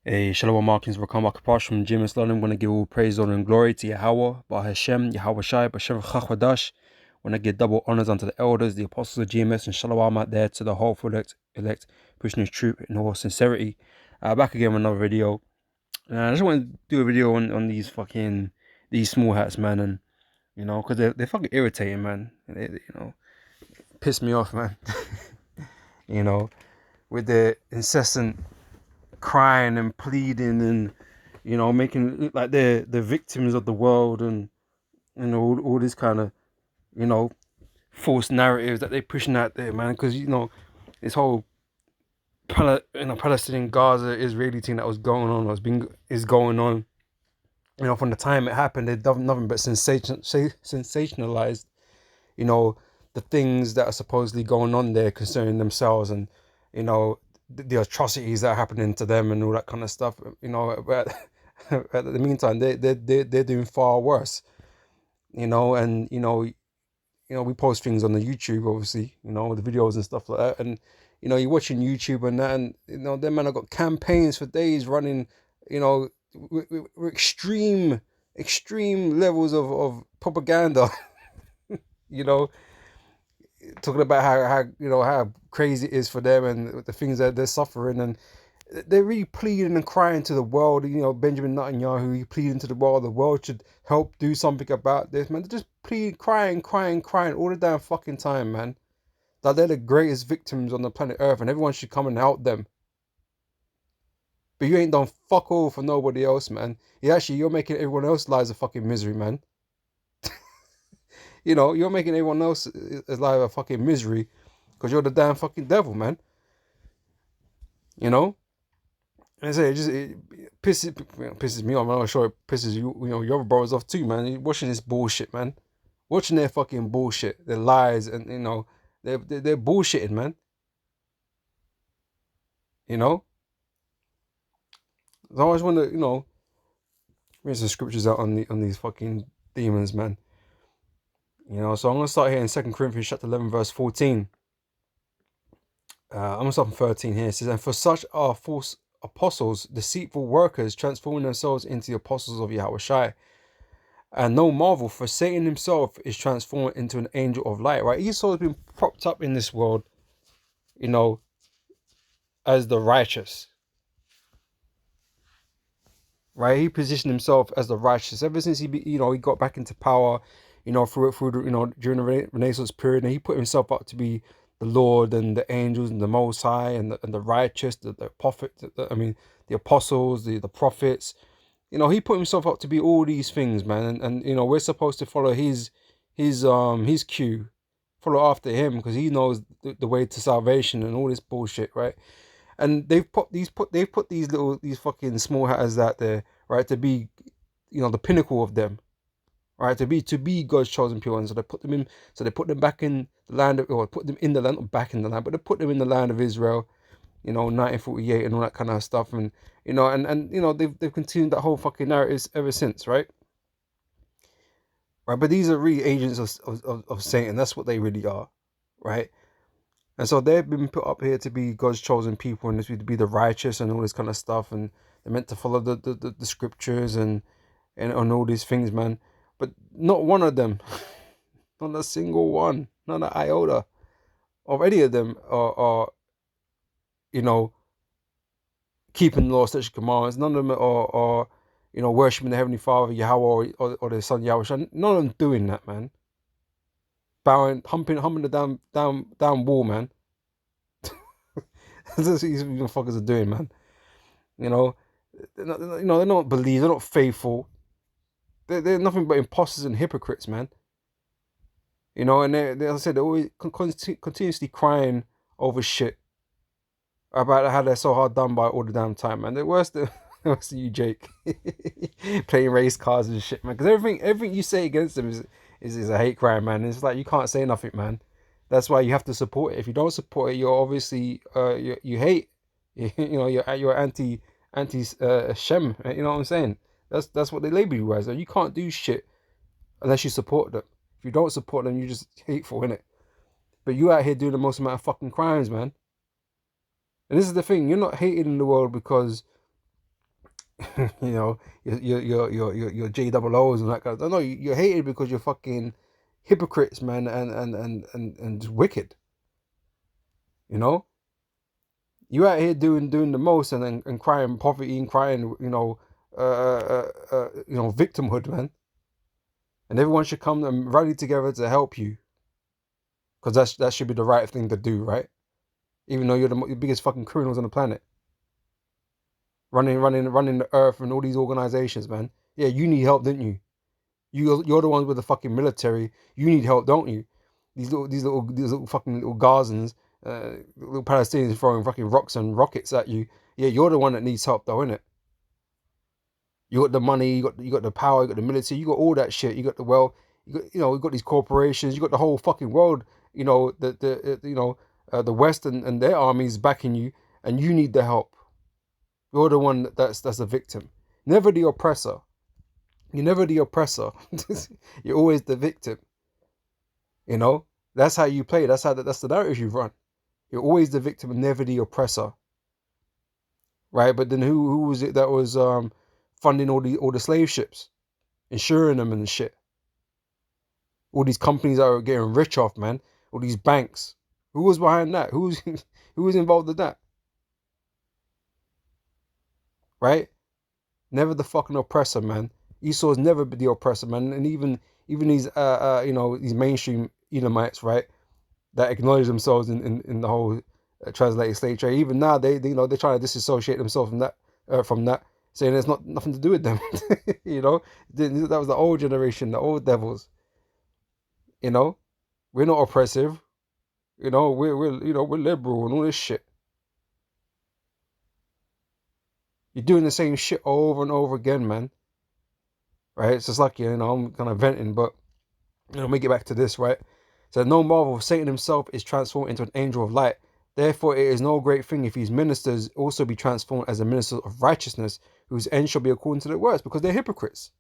Hey, Shalom Markings will come apart from Jim and I'm going to give all praise, honor, and glory to Yahweh, Ba Hashem, Yahweh Shai, Bashem Chachwadash. When I give double honors unto the elders, the apostles of GMS, and Shalom out there to the whole elect pushing his truth in all sincerity. Back again with another video. I just want to do a video on these small hats, man, and because they're fucking irritating, man. Piss me off, man. you know, with their incessant crying and pleading and making it look like they're the victims of the world and all this kind of false narratives that they're pushing out there, man. Because this whole Palestinian Gaza Israeli thing that was going on is going on. From the time it happened, they've done nothing but sensationalized the things that are supposedly going on there concerning themselves and the atrocities that are happening to them and all that kind of stuff. But at the meantime, they're doing far worse. And we post things on the YouTube, obviously, the videos and stuff like that. And you're watching YouTube and that, and them man have got campaigns for days running, with extreme levels of propaganda. Talking about how crazy it is for them and the things that they're suffering, and they're really pleading and crying to the world. Benjamin Netanyahu, he pleading to the world should help do something about this, man. They're just crying all the damn fucking time, man. That they're the greatest victims on the planet Earth and everyone should come and help them. But you ain't done fuck all for nobody else, man. You're making everyone else's lives a fucking misery, man. You're making everyone else's life a fucking misery because you're the damn fucking devil, man. I say it pisses me off. I'm sure it pisses your other brothers off too, man. You're watching this bullshit, man. Watching their fucking bullshit, their lies, and they're bullshitting, man. So I just want to read some scriptures out on these fucking demons, man. So I'm gonna start here in 2 Corinthians chapter 11, verse 14. I'm gonna start from 13 here. It says, "And for such are false apostles, deceitful workers, transforming themselves into the apostles of Yahweh Shai. And no marvel, for Satan himself is transformed into an angel of light." Right? Esau has been propped up in this world, as the righteous. Right? He positioned himself as the righteous ever since he got back into power. Through during the Renaissance period, and he put himself up to be the Lord and the angels and the Most High and the righteous, the prophet, the apostles, the prophets. He put himself up to be all these things, man. And we're supposed to follow his cue, follow after him because he knows the way to salvation and all this bullshit, right? And they've put these fucking small hatters out there, right, to be the pinnacle of them. Right, to be God's chosen people, and so they put them back in the land put them in the land, not back in the land, but they put them in the land of Israel, 1948 and all that kind of stuff, and they've continued that whole fucking narrative ever since, right? Right, but these are really agents of Satan. That's what they really are, right? And so they've been put up here to be God's chosen people and to be the righteous and all this kind of stuff, and they're meant to follow the scriptures and all these things, man. But not one of them, not a single one, not an iota of any of them are keeping the law, statutes, commandments. None of them are worshiping the Heavenly Father, Yahweh, or their Son, Yahweh. None of them doing that, man. Bowing, humping the down wall, man. That's what these fuckers are doing, man. They're not believe, they're not faithful. They're nothing but imposters and hypocrites, man. And as I said, they're always continuously crying over shit about how they're so hard done by all the damn time, man. They're worse than you, Jake, playing race cars and shit, man. Because everything you say against them is a hate crime, man. It's like you can't say nothing, man. That's why you have to support it. If you don't support it, you're obviously you hate. You're anti Shem. You know what I'm saying? That's what they label you as. You can't do shit unless you support them. If you don't support them, you're just hateful, innit? But you out here doing the most amount of fucking crimes, man. And this is the thing, you're not hating in the world because You know, your J double O's and that kind of stuff. No, you're hated because you're fucking hypocrites, man, and just wicked. You know, you out here doing the most and crying poverty and crying, victimhood, man. And everyone should come and rally together to help you, because that should be the right thing to do, right? Even though you're the biggest fucking criminals on the planet, running the earth and all these organizations, man. Yeah, you need help, didn't you? You're the ones with the fucking military. You need help, don't you? These little fucking little Gazans, little Palestinians throwing fucking rocks and rockets at you. Yeah, you're the one that needs help, though, innit? You got the money, you got the power, you got the military, you got all that shit. You got the wealth. You got these corporations. You got the whole fucking world. The West and their armies backing you, and you need the help. You're the one that's the victim, never the oppressor. You're never the oppressor. You're always the victim. You know, that's how you play. That's the narrative you run. You're always the victim and never the oppressor, right? But then who was it that was funding all the slave ships, insuring them and shit? All these companies that are getting rich off, man. All these banks. Who was behind that? Who was involved in that? Right? Never the fucking oppressor, man. Esau's never been the oppressor, man. And even these these mainstream Edomites, right? That acknowledge themselves in the whole translated slave trade. Even now, they're trying to disassociate themselves from that, saying there's nothing to do with them. That was the old generation, the old devils. You know, we're not oppressive. We're liberal and all this shit. You're doing the same shit over and over again, man. Right? It's just like I'm kind of venting, but let me get back to this, right? So no marvel, Satan himself is transformed into an angel of light. Therefore, it is no great thing if his ministers also be transformed as a minister of righteousness, whose end shall be according to their works, because they're hypocrites,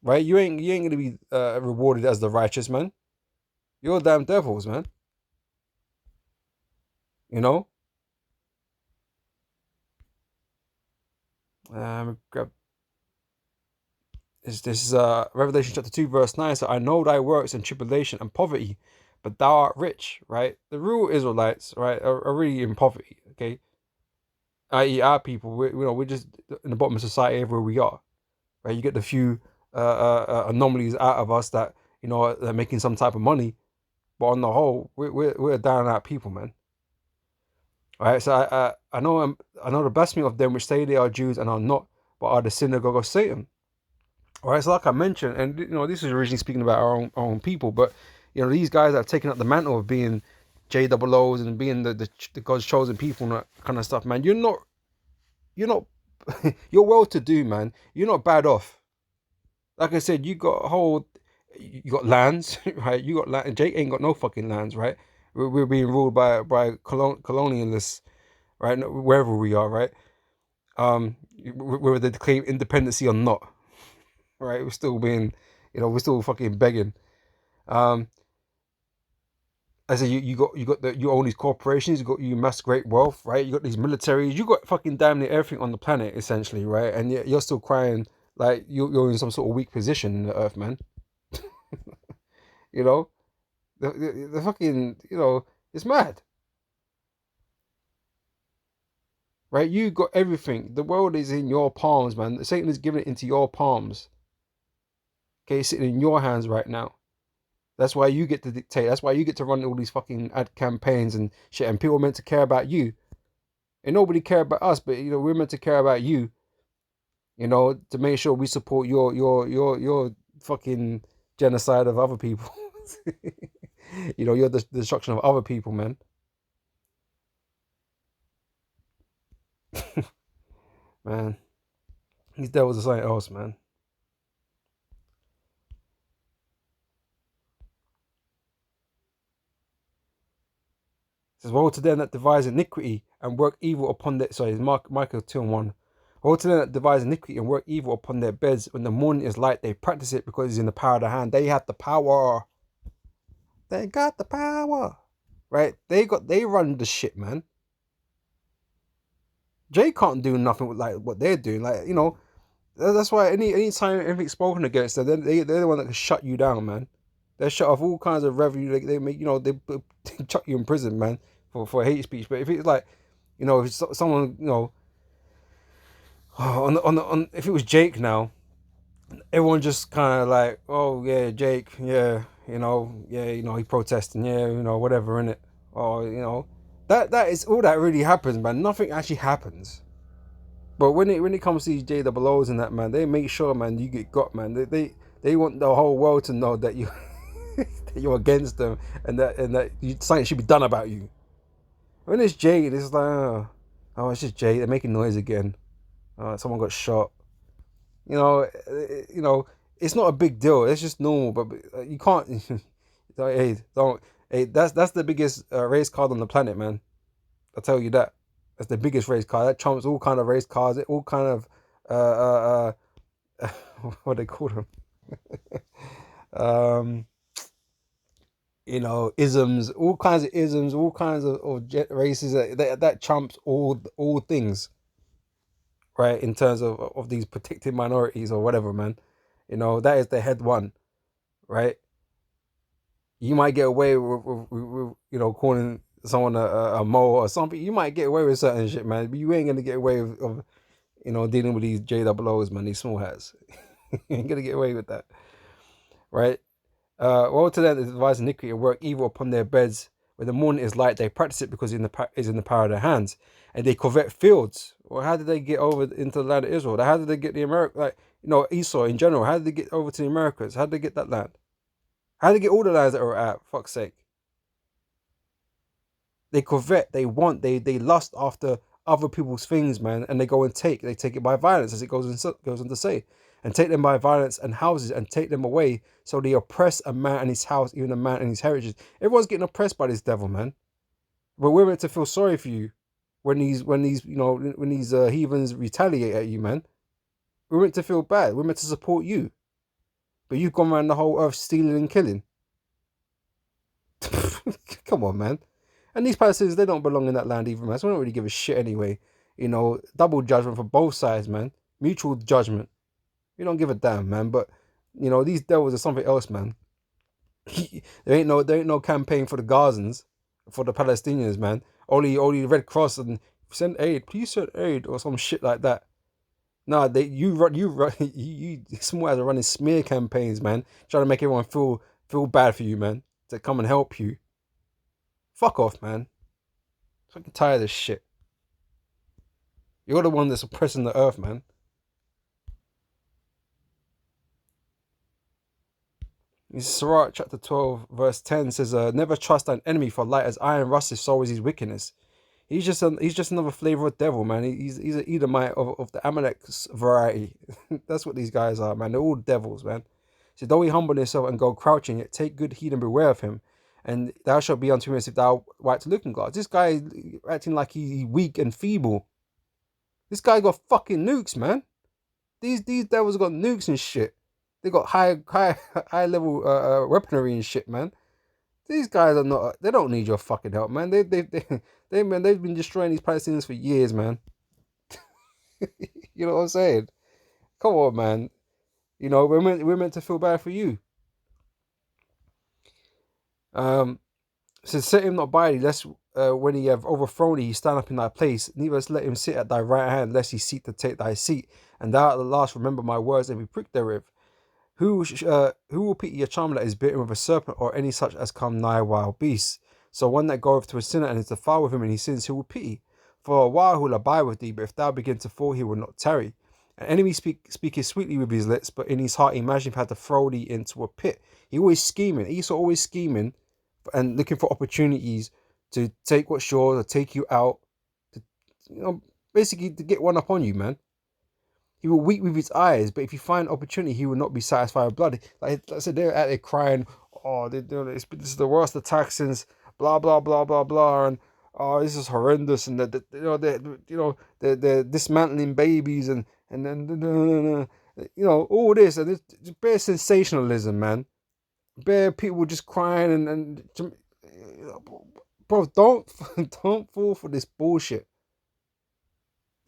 right? You ain't gonna be rewarded as the righteous man. You're damn devils, man. You know. Grab this is Revelation chapter 2 verse 9. So I know thy works and tribulation and poverty, but thou art rich, right? The real Israelites, right, are really in poverty. Okay, i.e., our people, we're just in the bottom of society everywhere we are, right? You get the few anomalies out of us that are making some type of money, but on the whole, we're down and out people, man. All right, so I know the blasphemy of them which say they are Jews and are not, but are the synagogue of Satan. All right, so like I mentioned, and this is originally speaking about our own people, but these guys that have taken up the mantle of being J double O's and being the God's chosen people and that kind of stuff, man. You're not you're well to do, man. You're not bad off. Like I said, you got lands, right? You got land. Jake ain't got no fucking lands, right? We're being ruled by colonialists, right? Wherever we are, right? Whether they claim independency or not, right? We're still being, we're still fucking begging. Um, I said you own these corporations, you amass great wealth, right? You got these militaries, you got fucking damn near everything on the planet essentially, right? And yet you're still crying like you're in some sort of weak position in the earth, man. You know, the fucking it's mad, right? You got everything. The world is in your palms, man. Satan is giving it into your palms. Okay, it's sitting in your hands right now. That's why you get to dictate. That's why you get to run all these fucking ad campaigns and shit. And people are meant to care about you. And nobody care about us, but we're meant to care about you. To make sure we support your fucking genocide of other people. Your destruction of other people, man. Man, these devils are something else, man. It says, woe to them that devise iniquity and work evil upon their... Sorry, it's Micah 2 and 1. Woe to them that devise iniquity and work evil upon their beds. When the morning is light, they practice it because it's in the power of the hand. They have the power. They got the power. Right? They run the shit, man. Jay can't do nothing with like what they're doing. Like, you know, that's why any time anything's spoken against them, they're the one that can shut you down, man. They shut off all kinds of revenue. They make, you know, they chuck you in prison, man, for hate speech. But if it's like, you know, if it's someone, you know, on if it was Jake now, everyone just kind of like, oh yeah, Jake, yeah, you know, he protesting, yeah, you know, whatever in it, or you know, that is all that really happens, man. Nothing actually happens. But when it comes to these J double O's and that, man, they make sure, man, you get got, man. They want the whole world to know that you that you're against them, and that something should be done about you. When it's Jade, it's like, it's just Jade. They're making noise again. Someone got shot. You know, you know, it's not a big deal. It's just normal. But you can't. Hey, don't. Hey, that's the biggest race card on the planet, man. I'll tell you that. That's the biggest race car. That trumps all kind of race cars. All kind of what they call them. um, you know, isms, all kinds of isms, all kinds of races that trumps all things, right? In terms of these protected minorities or whatever, man. You know, that is the head one, right? You might get away with you know, calling someone a mole or something. You might get away with certain shit, man. But you ain't gonna get away with you know, dealing with these J double O's, man. These small hats. You ain't gonna get away with that, right? Woe to them that devise iniquity and work evil upon their beds. When the morning is light, they practice it because is in the power of their hands, and they covet fields. Well, how did they get over into the land of Israel? How did they get the America? Like, you know, Esau in general. How did they get over to the Americas? How did they get that land? How did they get all the lands that were out? Fuck's sake. They covet, they want, they lust after other people's things, man, and they go and they take it by violence, as it goes on to say, and take them by violence and houses and take them away. So they oppress a man and his house, even a man and his heritage. Everyone's getting oppressed by this devil, man. But we're meant to feel sorry for you when these you know when these heathens retaliate at you, man. We're meant to feel bad. We're meant to support you, but you've gone around the whole earth stealing and killing. Come on, man. And these Palestinians, they don't belong in that land either, man. So we don't really give a shit anyway. You know, double judgment for both sides, man. Mutual judgment. We don't give a damn, man. But you know, these devils are something else, man. there ain't no campaign for the Gazans, for the Palestinians, man. Only Red Cross and send aid, please send aid or some shit like that. Nah, you small as are running smear campaigns, man, trying to make everyone feel bad for you, man, to come and help you. Fuck off, man. I'm fucking tired of this shit. You're the one that's oppressing the earth, man. Sirach chapter 12, verse 10 says, never trust an enemy, for light as iron rusteth, so is his wickedness. He's just another flavor of devil, man. He's an Edomite of the Amalek's variety. That's what these guys are, man. They're all devils, man. So though he humble himself and go crouching, yet take good heed and beware of him. And thou shalt be unto him as if thou wert to looking glass. This guy is acting like he's weak and feeble. This guy got fucking nukes, man. These devils got nukes and shit. They got high level weaponry and shit, man. These guys are not. They don't need your fucking help, man. They've been destroying these Palestinians for years, man. You know what I'm saying? Come on, man. You know we're meant to feel bad for you. So set him not by thee, lest when he have overthrown thee, he stand up in thy place. Neither let him sit at thy right hand, lest he seek to take thy seat. And thou at the last remember my words and be pricked therewith. Who will pity a charmer that is bitten with a serpent, or any such as come nigh wild beasts? So one that goeth to a sinner and is defiled with him, and he sins, who will pity? For a while he will abide with thee, but if thou begin to fall, he will not tarry. An enemy speaketh sweetly with his lips, but in his heart he imagineth how to throw thee into a pit. He always scheming. Esau always scheming and looking for opportunities to take what's yours, or take you out, to, you know, basically to get one up on you, man. He will weep with his eyes, but if you find opportunity, he will not be satisfied with blood. Like I said, they're out there crying, oh, this is the worst attack since blah blah blah blah blah, and oh, this is horrendous, and they're dismantling babies and then you know all this, and it's bare sensationalism, man. Bare people just crying and bro, don't don't fall for this bullshit.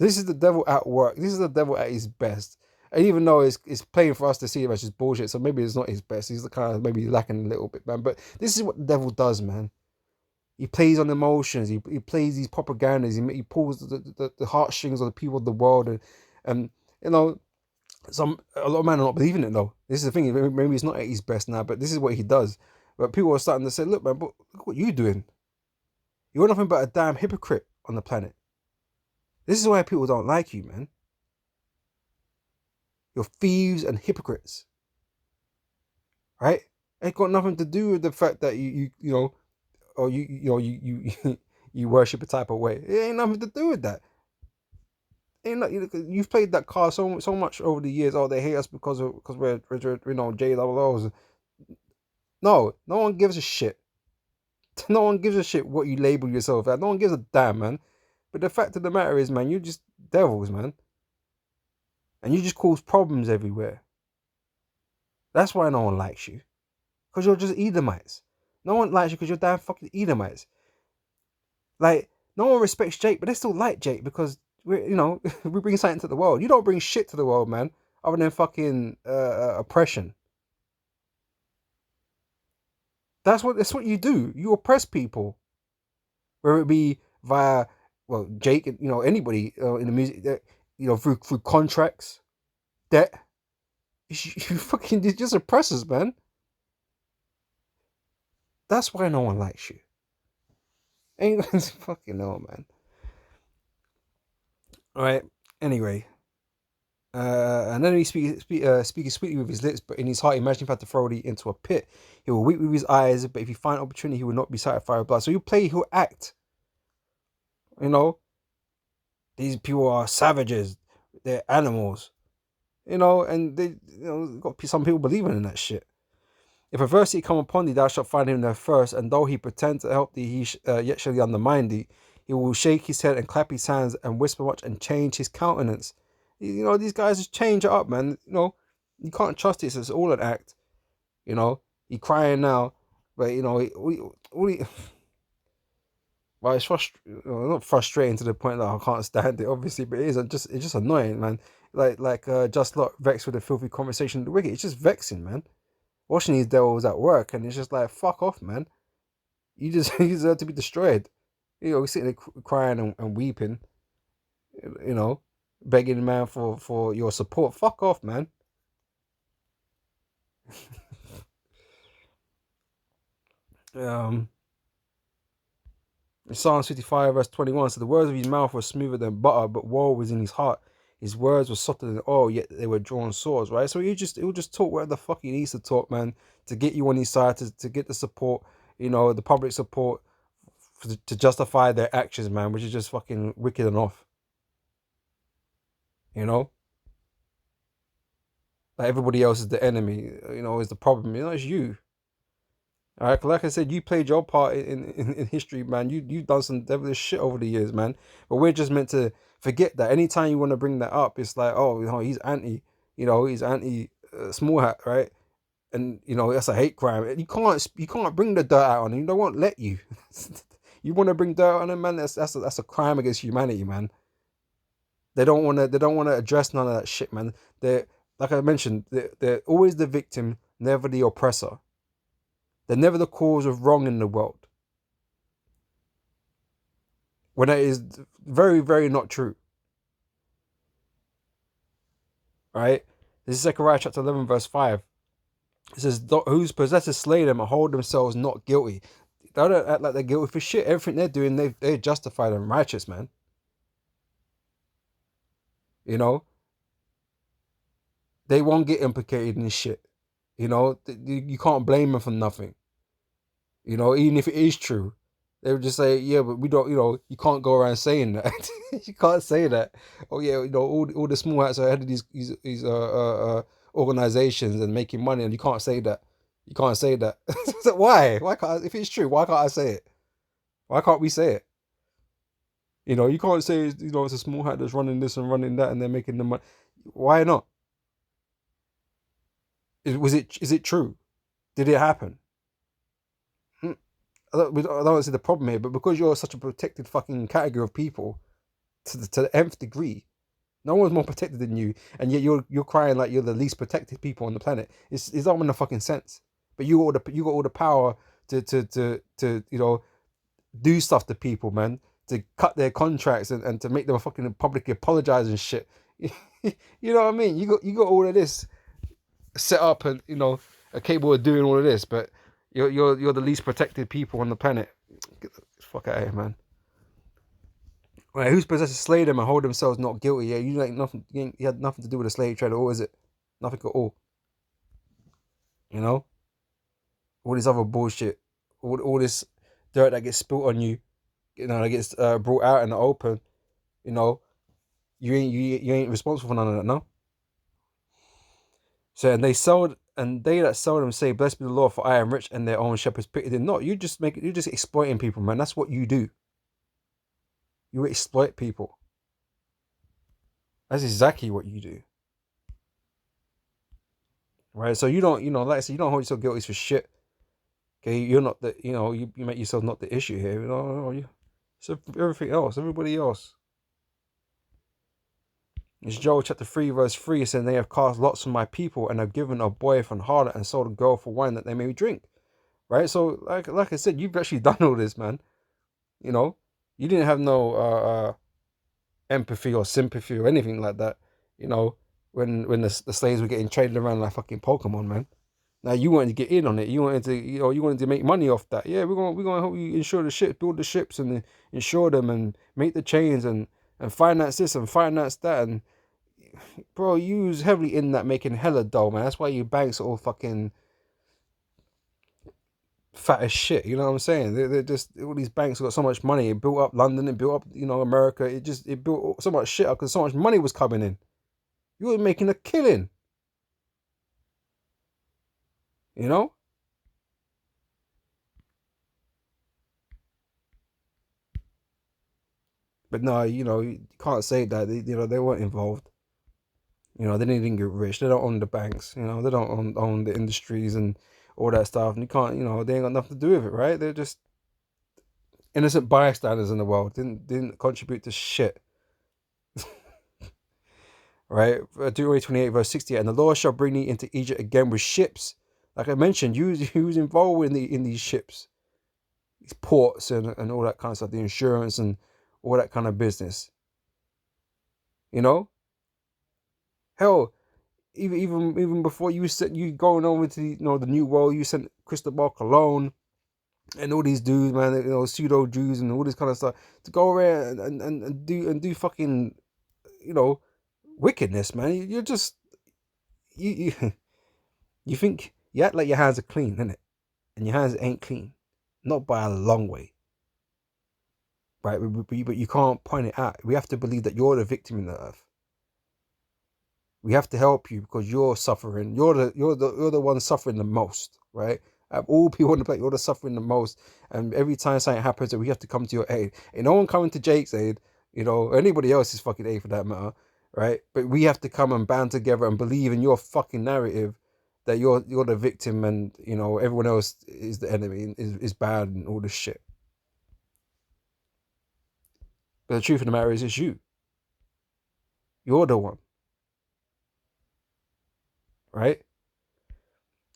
This is the devil at work. This is the devil at his best. And even though it's plain for us to see him as just bullshit, so maybe it's not his best. He's the kind of maybe lacking a little bit, man. But this is what the devil does, man. He plays on emotions. He plays these propagandas. He pulls the heartstrings of the people of the world, and you know, a lot of men are not believing it though. This is the thing. Maybe it's not at his best now, but this is what he does. But people are starting to say, look, man, but look what you're doing. You're nothing but a damn hypocrite on the planet. This is why people don't like you, man. You're thieves and hypocrites, right? It got nothing to do with the fact that you know, or you worship a type of way. It ain't nothing to do with that. Ain't not, you've played that card so much over the years. Oh, they hate us because we're JOOs. No one gives a shit. No one gives a shit what you label yourself as. No one gives a damn, man. But the fact of the matter is, man, you're just devils, man. And you just cause problems everywhere. That's why no one likes you. Because you're just Edomites. No one likes you because you're damn fucking Edomites. Like, no one respects Jake, but they still like Jake because we bring something to the world. You don't bring shit to the world, man, other than fucking oppression. That's what you do. You oppress people, whether it be via Jake, anybody in the music, through contracts, debt. You fucking just oppressors, man. That's why no one likes you. Ain't fucking no, man. All right. Anyway, and then he speaking sweetly with his lips, but in his heart, imagine if he had to throw thee into a pit. He will weep with his eyes, but if he find opportunity, he will not be satisfied with blood. So he'll act. These people are savages. They're animals. And they, got some people believing in that shit. If adversity come upon thee, thou shalt find him there first, and though he pretend to help thee, he yet shall he undermine thee. He will shake his head and clap his hands and whisper much and change his countenance. These guys just change it up, man. You can't trust it. It's all an act. He crying now, but well, it's not frustrating to the point that I can't stand it, obviously, but it's just annoying, man. Like just not vexed with the filthy conversation of the wicked. It's just vexing, man. Watching these devils at work, and it's just like, fuck off, man. You deserve to be destroyed. We're sitting there crying and weeping, begging the man for your support. Fuck off, man. Psalm 55 verse 21 so the words of his mouth were smoother than butter, but woe was in his heart. His words were softer than oil, yet they were drawn swords, right? So he'll just talk whatever the fuck he needs to talk, man, to get you on his side, to get the support, the public support, to justify their actions, man, which is just fucking wicked enough. Like everybody else is the enemy, is the problem. It's you. All right, like I said, you played your part in history, man. You've done some devilish shit over the years, man. But we're just meant to forget that. Anytime you want to bring that up, it's like, oh, he's anti, he's anti small hat, right? And that's a hate crime. You can't bring the dirt out on him. They won't let you. You want to bring dirt on him, man? That's a crime against humanity, man. They don't want to address none of that shit, man. They're, like I mentioned, they're always the victim, never the oppressor. They're never the cause of wrong in the world. When that is very, very not true. Right? This is Zechariah chapter 11, verse 5. It says, whose possessors slay them and hold themselves not guilty. They don't act like they're guilty for shit. Everything they're doing, they're justified and righteous, man. They won't get implicated in this shit. You can't blame them for nothing. Even if it is true, they would just say, yeah, but we don't, you can't go around saying that. You can't say that. Oh yeah, all the small hats are head of these organizations and making money, and you can't say that. You can't say that. So why? Why can't? If it's true, why can't I say it? Why can't we say it? You can't say it's a small hat that's running this and running that, and they're making the money. Why not? Is it true? Did it happen? I don't see the problem here, but because you're such a protected fucking category of people, to the nth degree. No one's more protected than you, and yet you're crying like you're the least protected people on the planet. It's not making no fucking sense. But you got all the power to do stuff to people, man, to cut their contracts and to make them fucking publicly apologize and shit. You know what I mean? You got all of this set up and are capable of doing all of this, but you're the least protected people on the planet. Get the fuck out of here, man. Right, who's possessed to slay them and hold themselves not guilty? Yeah, you like nothing. You had nothing to do with the slave trade, or is it? Nothing at all. You know, all this other bullshit, all this dirt that gets spilt on you, that gets brought out in the open. You know, you ain't responsible for none of that, no. So and they that sell them say, "Blessed be the Lord, for I am rich, and their own shepherds pity them not." You're just exploiting people, man. That's what you do. You exploit people. That's exactly what you do. Right? So you don't, like I said, you don't hold yourself guilty for shit. Okay, you're not the, you make yourself not the issue here. So everything else, everybody else. It's Joel chapter 3, verse 3, saying, "They have cast lots on my people and have given a boy for an harlot and sold a girl for wine that they may drink." Right? So, like I said, you've actually done all this, man. You didn't have no empathy or sympathy or anything like that. When the slaves were getting traded around like fucking Pokemon, man. Now you wanted to get in on it. You wanted to, you wanted to make money off that. Yeah, we're gonna help you insure the ships, build the ships, and insure them, and make the chains, and finance this and finance that. And bro, you was heavily in that, making hella dough, man. That's why your banks are all fucking fat as shit. You know what I'm saying? They're just, all these banks got so much money. It built up London. It built up America. It built so much shit up because so much money was coming in. You were making a killing. You know. But no, you can't say that. They weren't involved. They didn't get rich. They don't own the banks. They don't own the industries and all that stuff. And you can't, they ain't got nothing to do with it, right? They're just innocent bystanders in the world. Didn't contribute to shit. Right? Deuteronomy 28, verse 60. And the Lord shall bring thee into Egypt again with ships. Like I mentioned, you was involved in these ships, these ports and all that kind of stuff, the insurance and all that kind of business. Hell, even before you going over to the new world, you sent Cristobal Colon and all these dudes, man, pseudo Jews and all this kind of stuff to go around and do fucking wickedness, man. You're just you you think you act like your hands are clean, innit? And your hands ain't clean, not by a long way, right? But you can't point it out. We have to believe that you're the victim in the earth. We have to help you because you're suffering. You're the one suffering the most, right? Of all people on the planet, you're the suffering the most. And every time something happens, we have to come to your aid. Ain't no one coming to Jake's aid, or anybody else's fucking aid for that matter, right? But we have to come and band together and believe in your fucking narrative that you're the victim and everyone else is the enemy, is bad and all this shit. But the truth of the matter is, it's you. You're the one, right?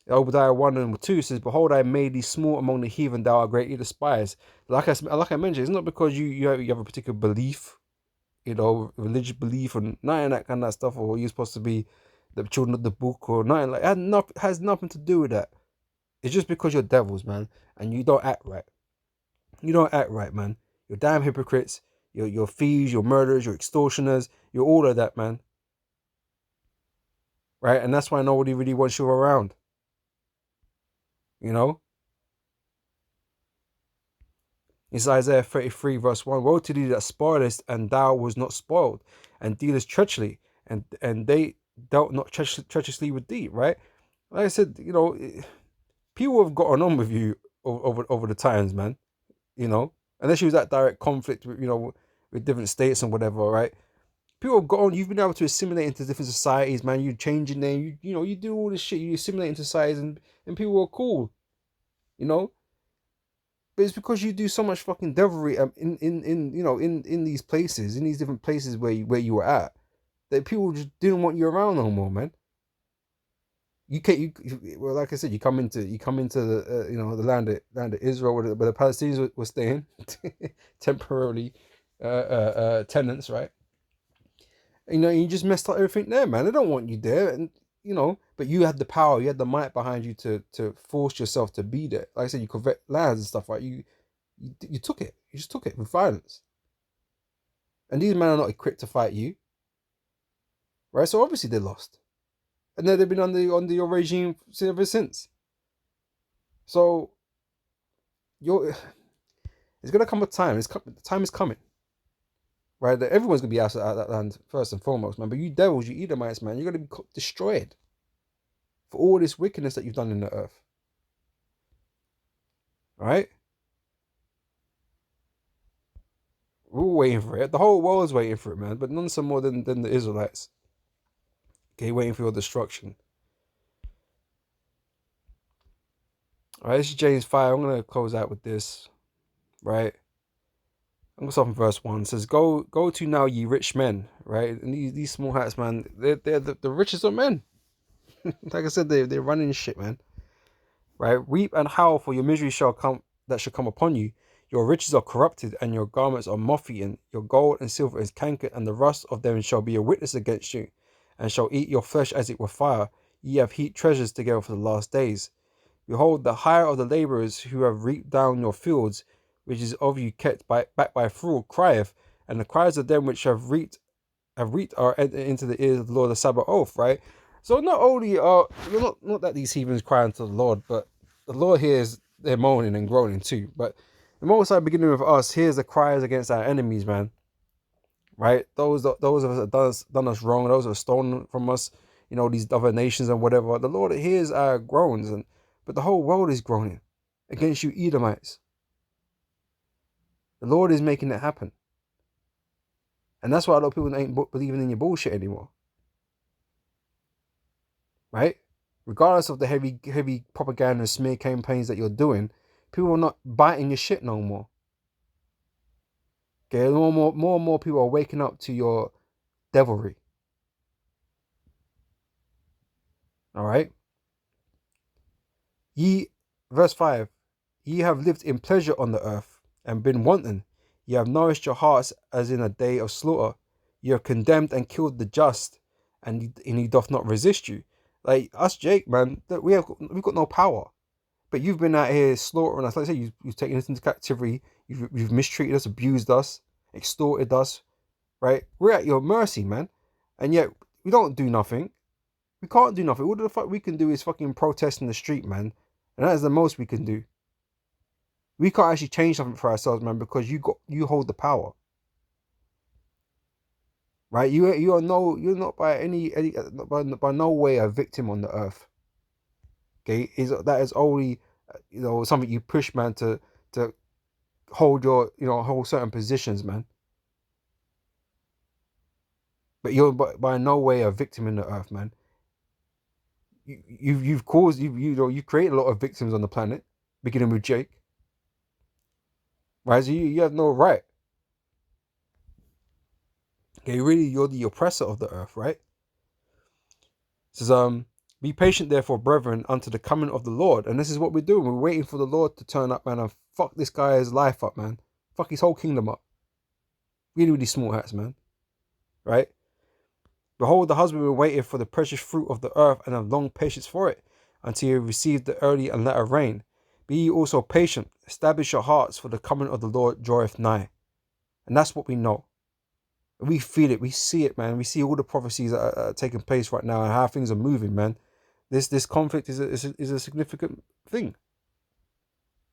Obadiah 1 and 2 says, "Behold, I made thee small among the heathen; thou art greatly despised." Like I mentioned, it's not because you have a particular belief, religious belief, or nothing that kind of stuff, or you're supposed to be the children of the book, or nothing like that. Has nothing to do with that. It's just because you're devils, man, and you don't act right. You don't act right, man. You're damn hypocrites. You're thieves. You're murderers. You're extortioners. You're all of that, man. Right, and that's why nobody really wants you around. It's Isaiah 33 verse 1. "Woe to thee that spoilest, and thou was not spoiled, and dealest treacherously, and they dealt not treacherously with thee," right? Like I said, people have gotten on with you over the times, man. Unless you was at direct conflict with different states and whatever, right? People have got on. You've been able to assimilate into different societies, man. You change your name. You do all this shit. You assimilate into societies, and people are cool. You know. But it's because you do so much fucking devilry in you know in these places, in these different places where you were at, that people just didn't want you around no more, man. You can't well, like I said, you come into the you know, the land of Israel where the Palestinians were staying temporarily tenants, right? You know, you just messed up everything there, man. They don't want you there, and you know, but you had the power, you had the might behind you to force yourself to be there. Like I said, you covet lands and stuff, right? You took it. You just took it with violence. And these men are not equipped to fight you, right? So obviously they lost, and then they've been under your regime ever since. So you're it's gonna come a time. The time is coming, right? That everyone's gonna be out of that land first and foremost, man. But you devils, you Edomites, man, you're gonna be destroyed for all this wickedness that you've done in the earth, right? We're all waiting for it. The whole world's waiting for it, man. But none some more than the Israelites. Okay, waiting for your destruction. All right, this is James 5. I'm gonna close out with this, right? I'm gonna start from verse 1. It says, Go to now, ye rich men, right? And these small hats, man, they're the richest of men. Like I said, they're running shit, man. Right? Weep and howl, for your misery shall come that shall come upon you. Your riches are corrupted, and your garments are moth-eaten. Your gold and silver is cankered, and the rust of them shall be a witness against you, and shall eat your flesh as it were fire. Ye have heaped treasures together for the last days. Behold, the hire of the labourers who have reaped down your fields, which is of you kept back by fraud, crieth, and the cries of them which have reaped are into the ears of the Lord of Sabaoth, right? So not only are not that these heathens cry unto the Lord, but the Lord hears their moaning and groaning too. But the Most High, beginning with us, hears the cries against our enemies, man. Right? Those of us that done us wrong, those that have stolen from us, you know, these other nations and whatever. The Lord hears our groans, but the whole world is groaning against you, Edomites. The Lord is making it happen, and that's why a lot of people ain't believing in your bullshit anymore. Right? Regardless of the heavy propaganda and smear campaigns that you're doing, people are not biting your shit no more. Okay, more and more people are waking up to your devilry. All right. Verse 5, ye have lived in pleasure on the earth and been wanton. Ye have nourished your hearts as in a day of slaughter. Ye have condemned and killed the just, and he doth not resist you. Like us, Jake, man, we've got no power. But you've been out here slaughtering us. Like I say, you've taken us into captivity. You've mistreated us, abused us, extorted us, right? We're at your mercy, man. And yet, we don't do nothing. We can't do nothing. All the fuck we can do is fucking protest in the street, man. And that is the most we can do. We can't actually change something for ourselves, man, because you hold the power. Right? You're not by by no way a victim on the earth. Okay? That is only something you push, man, to hold hold certain positions, man. But you're by no way a victim in the earth, man. You've caused you created a lot of victims on the planet, beginning with Jake. Right? So you have no right. Okay, really, you're the oppressor of the earth, right? It says, be patient, therefore, brethren, unto the coming of the Lord. And this is what we're doing. We're waiting for the Lord to turn up, man, and fuck this guy's life up, man. Fuck his whole kingdom up. Really, really small hats, man. Right? Behold, the husbandman waited for the precious fruit of the earth, and have long patience for it, until you receive the early and latter rain. Be ye also patient. Establish your hearts, for the coming of the Lord draweth nigh. And that's what we know. We feel it. We see it, man. We see all the prophecies that are taking place right now and how things are moving, man. This conflict is a significant thing.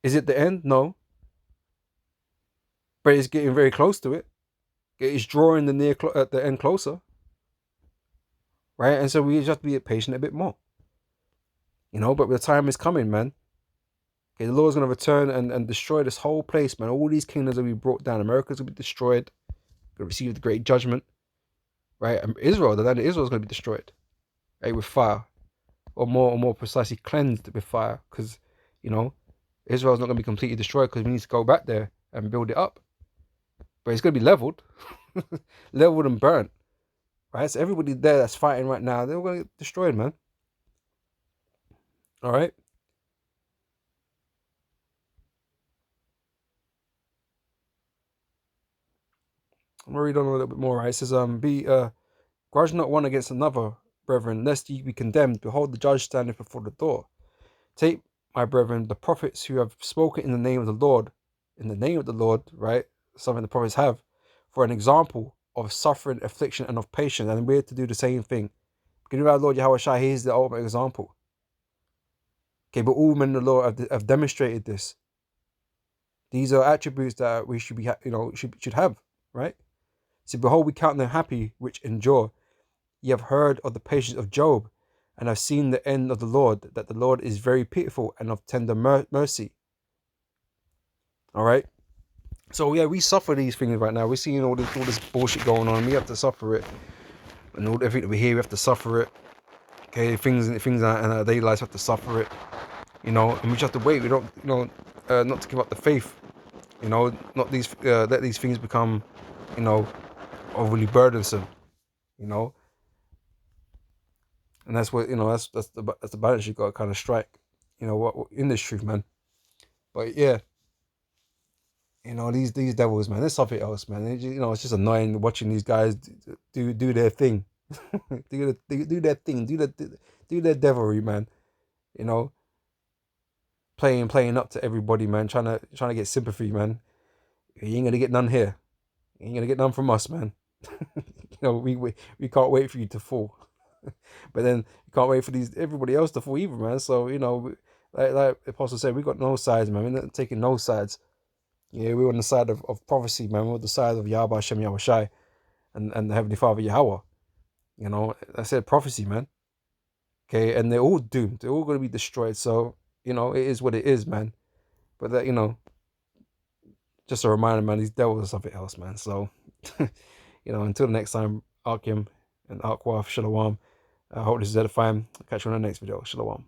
Is it the end? No. But it's getting very close to it. It's drawing the end closer. Right? And so we just have to be patient a bit more. But the time is coming, man. Okay, the Lord's going to return and destroy this whole place, man. All these kingdoms will be brought down. America's going to be destroyed. Going to receive the great judgment. Right? And the land of Israel is going to be destroyed. Right? With fire. Or more precisely cleansed with fire. Because, Israel's not going to be completely destroyed because we need to go back there and build it up. But it's going to be leveled, leveled and burnt, right? So everybody there that's fighting right now, they're going to get destroyed, man. All right. I'm going to read on a little bit more, right? It says, be grudge not one against another, brethren, lest ye be condemned. Behold, the judge standeth before the door. Take, my brethren, the prophets who have spoken in the name of the Lord, right? Something the prophets have, for an example of suffering, affliction, and of patience. And we're to do the same thing. Because our Lord Yahweh Shai, he is the ultimate example. Okay, but all men of the Lord have demonstrated this. These are attributes that we should be, should have, right? See, behold, we count them happy which endure. Ye have heard of the patience of Job, and have seen the end of the Lord, that the Lord is very pitiful and of tender mercy. All right. So yeah, we suffer these things right now. We're seeing all this bullshit going on. We have to suffer it, and everything that we hear, we have to suffer it. Okay, things in our daily lives have to suffer it. And we just have to wait. We don't, not to give up the faith. Not let these things become, overly burdensome. And that's what that's the balance you got to kind of strike. What in this truth, man. But yeah, these devils, man. There's something else, man. It's just annoying watching these guys do their thing, do their thing, do their devilry, man. You know, playing up to everybody, man. Trying to get sympathy, man. You ain't gonna get none here. You ain't gonna get none from us, man. We can't wait for you to fall, but then you can't wait for everybody else to fall either, man. So like the apostle said, we got no sides, man. We're not taking no sides. Yeah, we're on the side of prophecy, man. We're on the side of Yahweh Hashem Yahweh Shai and the Heavenly Father Yahweh. I said prophecy, man. Okay, and they're all doomed. They're all going to be destroyed. So, it is what it is, man. But that, just a reminder, man, these devils are something else, man. So, until the next time, Arkim and Arkwaf, Shalom. I hope this is edifying. I'll catch you on the next video. Shalom.